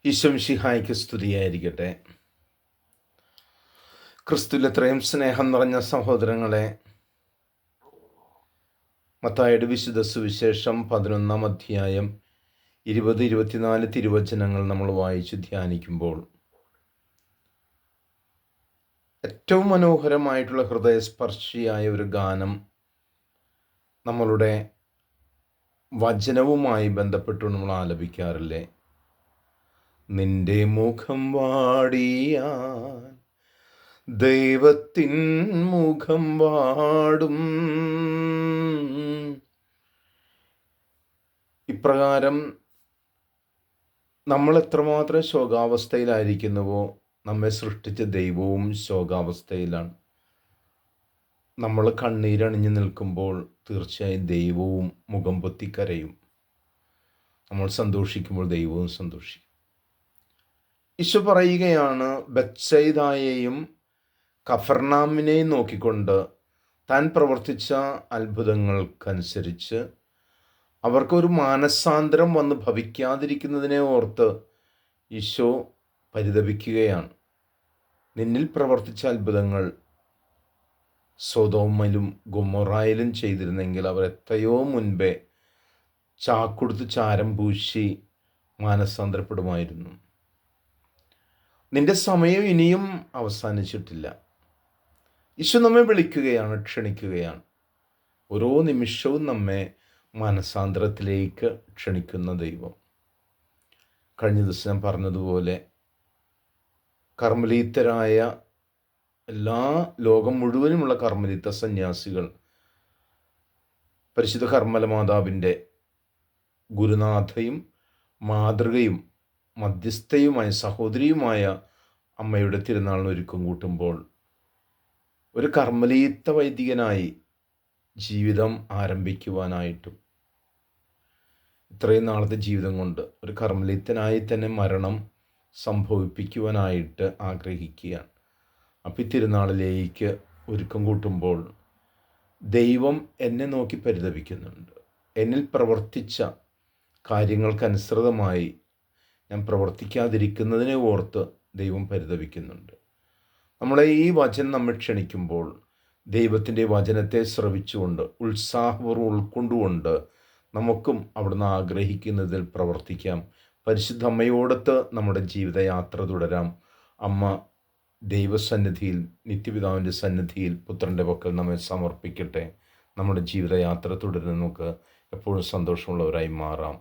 ഈശോ മിശിഹായ്ക്ക് സ്തുതിയായിരിക്കട്ടെ. ക്രിസ്തുവിൽ എത്രയും സ്നേഹം നിറഞ്ഞ സഹോദരങ്ങളെ, മത്തായിയുടെ വിശുദ്ധ സുവിശേഷം 11-ാം അധ്യായം 20-24 തിരുവചനങ്ങൾ നമ്മൾ വായിച്ച് ധ്യാനിക്കുമ്പോൾ ഏറ്റവും മനോഹരമായിട്ടുള്ള ഹൃദയസ്പർശിയായ ഒരു ഗാനം നമ്മളുടെ വചനവുമായി ബന്ധപ്പെട്ട് നമ്മൾ ആലപിക്കാറില്ലേ? നിന്റെ മുഖം വാടിയാൽ ദൈവത്തിൻ മുഖം വാടും. ഇപ്രകാരം നമ്മൾ എത്രമാത്രം ശോകാവസ്ഥയിലായിരിക്കുന്നുവോ നമ്മെ സൃഷ്ടിച്ച ദൈവവും ശോകാവസ്ഥയിലാണ്. നമ്മൾ കണ്ണീരണിഞ്ഞു നിൽക്കുമ്പോൾ തീർച്ചയായും ദൈവവും മുഖം പൊത്തിക്കരയും. നമ്മൾ സന്തോഷിക്കുമ്പോൾ ദൈവവും സന്തോഷിക്കും. ഈശോ പറയുകയാണ്, ബത്സയിദായെയും കഫർനാമിനെയും നോക്കിക്കൊണ്ട് താൻ പ്രവർത്തിച്ച അത്ഭുതങ്ങൾക്കനുസരിച്ച് അവർക്കൊരു മാനസാന്തരം വന്ന് ഭവിക്കാതിരിക്കുന്നതിനെ ഓർത്ത് ഈശോ പരിതപിക്കുകയാണ്. നിന്നിൽ പ്രവർത്തിച്ച അത്ഭുതങ്ങൾ സൊദോമിലും ഗൊമൊറായിലും ചെയ്തിരുന്നെങ്കിൽ അവർ എത്രയോ മുൻപേ ചാക്കൊടുത്ത് ചാരം പൂശി മാനസാന്തരപ്പെടുമായിരുന്നു. നിന്റെ സമയം ഇനിയും അവസാനിച്ചിട്ടില്ല. ഈശോ നമ്മെ വിളിക്കുകയാണ്, ക്ഷണിക്കുകയാണ്. ഓരോ നിമിഷവും നമ്മെ മാനസാന്തരത്തിലേക്ക് ക്ഷണിക്കുന്ന ദൈവം. കഴിഞ്ഞ ദിവസം ഞാൻ പറഞ്ഞതുപോലെ കർമ്മലീത്തരായ എല്ലാ ലോകം മുഴുവനുമുള്ള കർമ്മലീത്ത സന്യാസികൾ പരിശുദ്ധ കർമ്മല മാതാവിൻ്റെ ഗുരുനാഥയും മാതൃകയും മധ്യസ്ഥയുമായ സഹോദരിയുമായ അമ്മയുടെ തിരുനാളിന് ഒരുക്കം കൂട്ടുമ്പോൾ ഒരു കർമ്മലീത്ത വൈദികനായി ജീവിതം ആരംഭിക്കുവാനായിട്ടും ഇത്രയും നാളത്തെ ജീവിതം കൊണ്ട് ഒരു കർമ്മലീത്തനായി തന്നെ മരണം സംഭവിപ്പിക്കുവാനായിട്ട് ആഗ്രഹിക്കുകയാണ്. അപ്പം ഈ തിരുനാളിലേക്ക് ഒരുക്കം കൂട്ടുമ്പോൾ ദൈവം എന്നെ നോക്കി പരിതപിക്കുന്നുണ്ട്. എന്നിൽ പ്രവർത്തിച്ച കാര്യങ്ങൾക്കനുസൃതമായി ഞാൻ പ്രവർത്തിക്കാതിരിക്കുന്നതിനെ ഓർത്ത് ദൈവം പരിതപിക്കുന്നുണ്ട്. നമ്മളെ ഈ വചനം നമ്മെ ക്ഷണിക്കുമ്പോൾ ദൈവത്തിൻ്റെ വചനത്തെ ശ്രവിച്ചുകൊണ്ട് ഉത്സാഹപൂർവ്വം ഉൾക്കൊണ്ടുകൊണ്ട് നമുക്കും അവിടുന്ന് ആഗ്രഹിക്കുന്നതിൽ പ്രവർത്തിക്കാം. പരിശുദ്ധ അമ്മയോടൊത്ത് നമ്മുടെ ജീവിതയാത്ര തുടരാം. അമ്മ ദൈവസന്നിധിയിൽ, നിത്യപിതാവിൻ്റെ സന്നിധിയിൽ പുത്രൻ്റെ പക്കൽ നമ്മെ സമർപ്പിക്കട്ടെ. നമ്മുടെ ജീവിതയാത്ര തുടരുന്ന നമുക്ക് എപ്പോഴും സന്തോഷമുള്ളവരായി മാറാം.